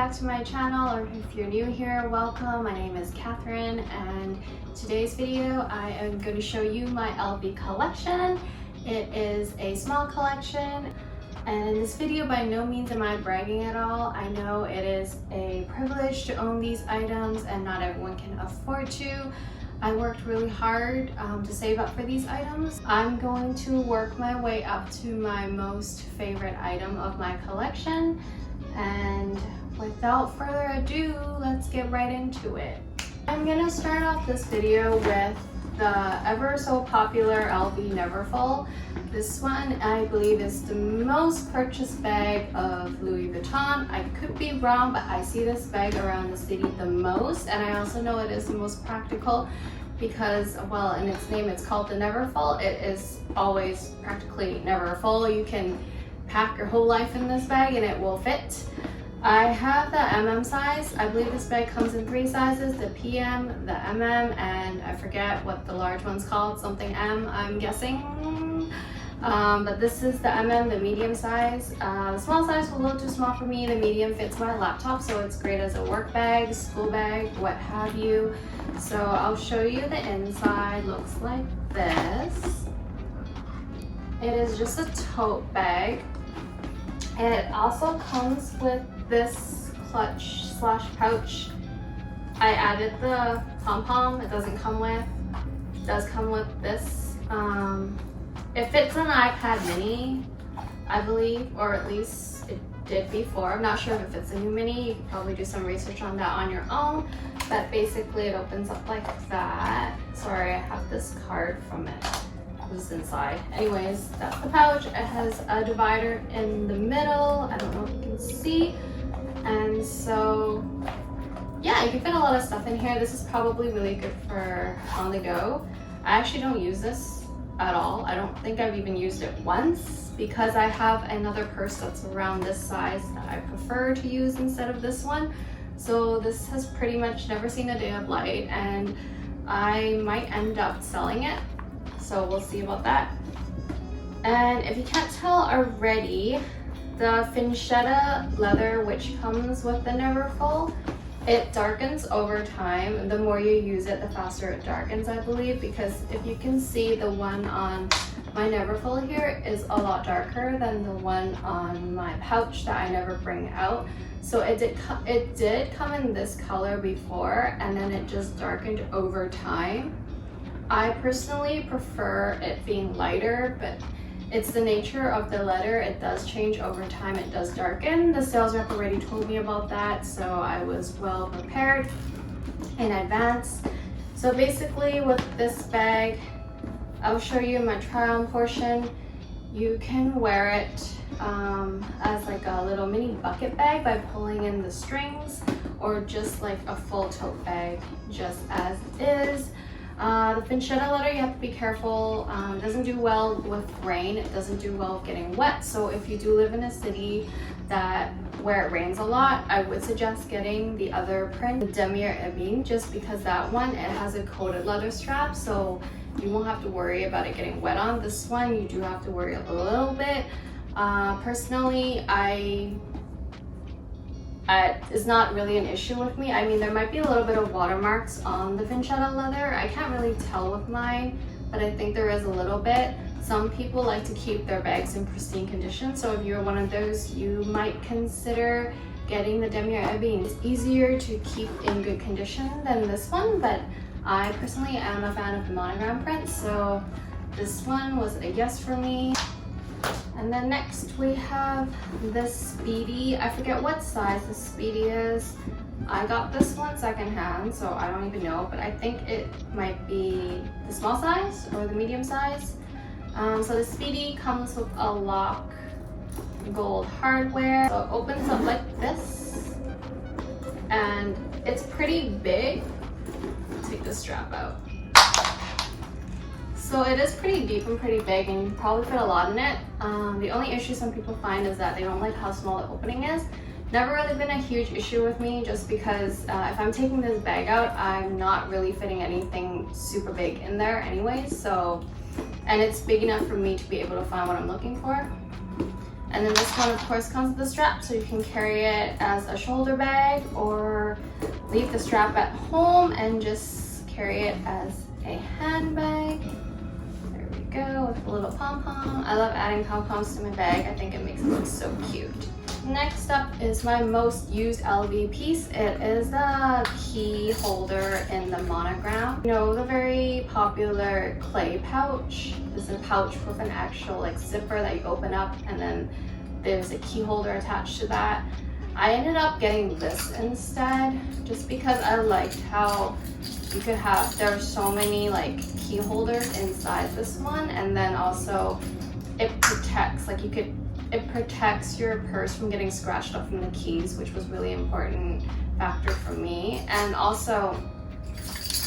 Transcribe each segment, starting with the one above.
back to my channel, or if you're new here, welcome. My name is Catherine, and today's video I am going to show you my LV collection. It is a small collection, and in this video by no means am I bragging at all. I know it is a privilege to own these items and not everyone can afford to. I worked really hard to save up for these items. I'm going to work my way up to my most favorite item of my collection, and without further ado, let's get right into it. I'm gonna start off this video with the ever so popular LV Neverfull. This one I believe is the most purchased bag of Louis Vuitton. I could be wrong, but I see this bag around the city the most, and I also know it is the most practical because, well, in its name it's called the Neverfull. It is always practically never full. You can pack your whole life in this bag and it will fit. I have the MM size. I believe this bag comes in 3 sizes, the PM, the MM, and I forget what the large one's called, something M, I'm guessing. But this is the MM, the medium size. The small size was a little too small for me. The medium fits my laptop, so it's great as a work bag, school bag, what have you. So I'll show you the inside. Looks like this. It is just a tote bag. And it also comes with this clutch slash pouch. I added the pom-pom. It doesn't come with. It does come with this. It fits an iPad mini, I believe, or at least it did before. I'm not sure if it fits a new mini. You can probably do some research on that on your own. But basically it opens up like that. Sorry, I have this card from it. It was inside. Anyways, that's the pouch. It has a divider in the middle. I don't know if you can see. And so, yeah, you can fit a lot of stuff in here. This is probably really good for on the go. I actually don't use this at all. I don't think I've even used it once because I have another purse that's around this size that I prefer to use instead of this one. So this has pretty much never seen a day of light, and I might end up selling it. So we'll see about that. And if you can't tell already, the Finchetta leather, which comes with the Neverfull, it darkens over time. The more you use it, the faster it darkens, I believe, because if you can see, the one on my Neverfull here is a lot darker than the one on my pouch that I never bring out. So it did come in this color before, and then it just darkened over time. I personally prefer it being lighter, but it's the nature of the leather. It does change over time. It does darken. The sales rep already told me about that, so I was well prepared in advance. So basically with this bag, I'll show you my try-on portion. You can wear it as like a little mini bucket bag by pulling in the strings, or just like a full tote bag just as is. The Finchetta leather, you have to be careful. It doesn't do well with rain. It doesn't do well with getting wet. So if you do live in a city where it rains a lot, I would suggest getting the other print, the Damier Ebene, just because that one, it has a coated leather strap, so you won't have to worry about it getting wet on. This one, you do have to worry a little bit. Personally, it's not really an issue with me. I mean, there might be a little bit of watermarks on the Finchetta leather. I can't really tell with mine, but I think there is a little bit. Some people like to keep their bags in pristine condition, so if you're one of those, you might consider getting the Damier Ebene. It's easier to keep in good condition than this one, but I personally am a fan of the Monogram print, so this one was a yes for me. And then next we have this Speedy. I forget what size the Speedy is. I got this one secondhand, so I don't even know, but I think it might be the small size or the medium size. So the Speedy comes with a lock gold hardware. So it opens up like this, and it's pretty big. Take the strap out. So it is pretty deep and pretty big, and you can probably fit a lot in it. The only issue some people find is that they don't like how small the opening is. Never really been a huge issue with me, just because if I'm taking this bag out, I'm not really fitting anything super big in there anyway. So, and it's big enough for me to be able to find what I'm looking for. And then this one of course comes with a strap, so you can carry it as a shoulder bag or leave the strap at home and just carry it as a handbag. There we go, with a little pom-pom. I love adding pom-poms to my bag. I think it makes it look so cute. Next up is my most used LV piece. It is the key holder in the Monogram. You know, the very popular clay pouch. This is a pouch with an actual like zipper that you open up, and then there's a key holder attached to that. I ended up getting this instead just because I liked how you could have, there are so many like key holders inside this one, and then also it protects, like you could, it protects your purse from getting scratched up from the keys, which was really important factor for me. And also,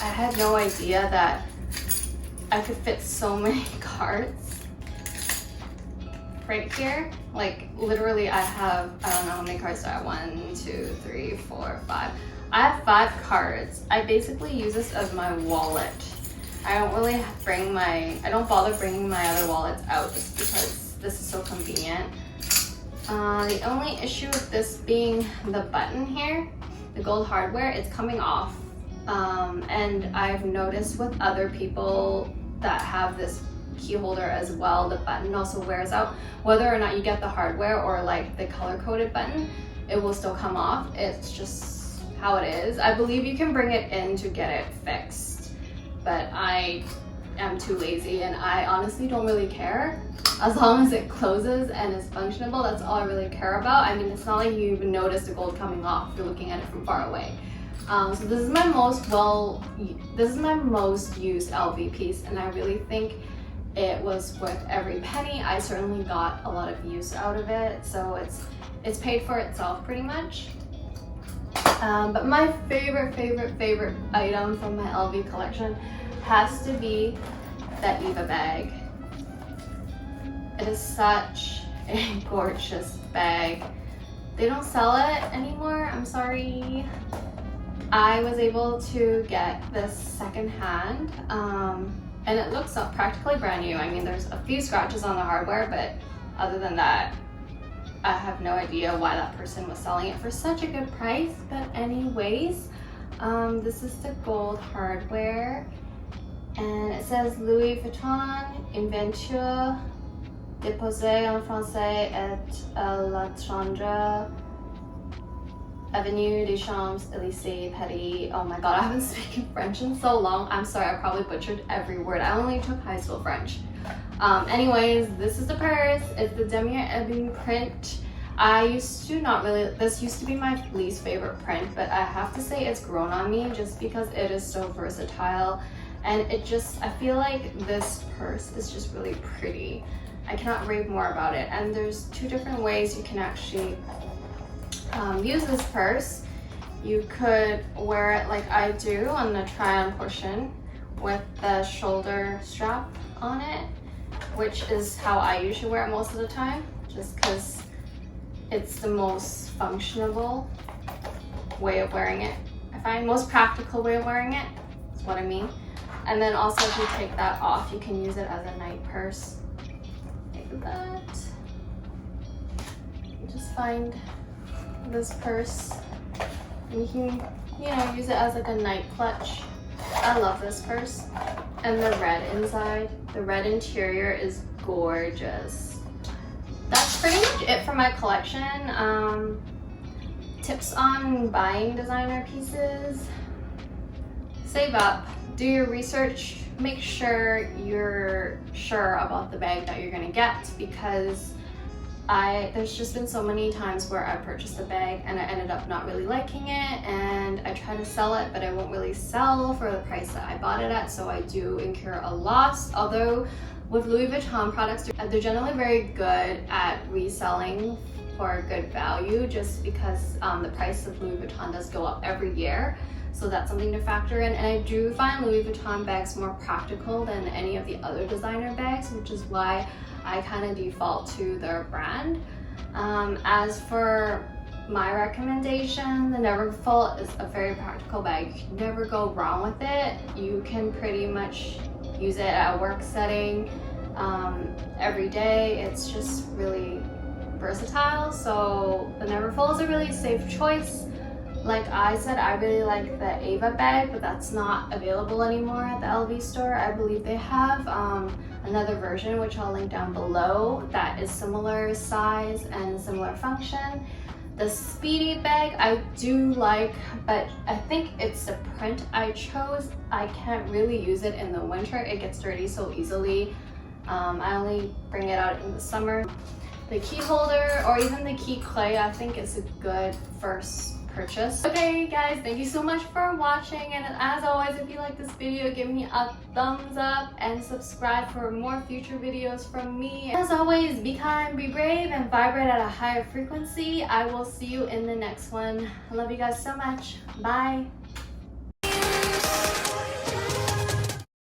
I had no idea that I could fit so many cards right here. Like literally I have, I don't know how many cards I have, 1, 2, 3, 4, 5. I have 5 cards. I basically use this as my wallet. I don't really bring my, I don't bother bringing my other wallets out just because this is so convenient. The only issue with this being the button here, the gold hardware, it's coming off. And I've noticed with other people that have this key holder as well, the button also wears out. Whether or not you get the hardware or like the color-coded button, it will still come off. It's just how it is. I believe you can bring it in to get it fixed, but I am too lazy and I honestly don't really care. As long as it closes and is functionable, that's all I really care about. I mean, it's not like you even notice the gold coming off if you're looking at it from far away. So this is my most used LV piece, and I really think it was worth every penny. I certainly got a lot of use out of it, so it's paid for itself pretty much. But my favorite item from my LV collection has to be that Eva bag. It is such a gorgeous bag. They don't sell it anymore, I'm sorry. I was able to get this secondhand, and it looks practically brand new. I mean, there's a few scratches on the hardware, but other than that, I have no idea why that person was selling it for such a good price. But anyways, this is the gold hardware, and it says Louis Vuitton, Inventure, déposé en français et la Tendre, Avenue des Champs-Élysées, Paris. Oh my god, I haven't spoken French in so long. I'm sorry, I probably butchered every word. I only took high school French. Anyways, this is the purse. It's the Damier Ebene print. This used to be my least favorite print, but I have to say it's grown on me just because it is so versatile. And I feel like this purse is just really pretty. I cannot rave more about it. And there's 2 different ways you can actually use this purse. You could wear it like I do on the try-on portion with the shoulder strap on it, which is how I usually wear it most of the time, just because it's the most functional way of wearing it. I find most practical way of wearing it is what I mean. And then also if you take that off, you can use it as a night purse. Like that. You just find this purse and you can, use it as like a night clutch. I love this purse. And the red inside, the red interior is gorgeous. That's pretty much it for my collection. Tips on buying designer pieces: save up, do your research, make sure you're sure about the bag that you're gonna get, because there's just been so many times where I purchased a bag and I ended up not really liking it, and I try to sell it, but I won't really sell for the price that I bought it at, so I do incur a loss. Although with Louis Vuitton products, they're generally very good at reselling for a good value, just because the price of Louis Vuitton does go up every year. So that's something to factor in. And I do find Louis Vuitton bags more practical than any of the other designer bags, which is why I kind of default to their brand. As for my recommendation, the Neverfull is a very practical bag. You can never go wrong with it. You can pretty much use it at a work setting every day. It's just really versatile, so the Neverfull is a really safe choice. Like I said, I really like the Eva bag, but that's not available anymore at the LV store. I believe they have another version, which I'll link down below, that is similar size and similar function. The Speedy bag I do like, but I think it's the print I chose. I can't really use it in the winter. It gets dirty so easily. I only bring it out in the summer. The key holder or even the key clay, I think is a good first purchase. Okay guys, thank you so much for watching, and as always, if you like this video, give me a thumbs up and subscribe for more future videos from me. As always, be kind, be brave, and vibrate at a higher frequency. I will see you in the next one. I love you guys so much. Bye.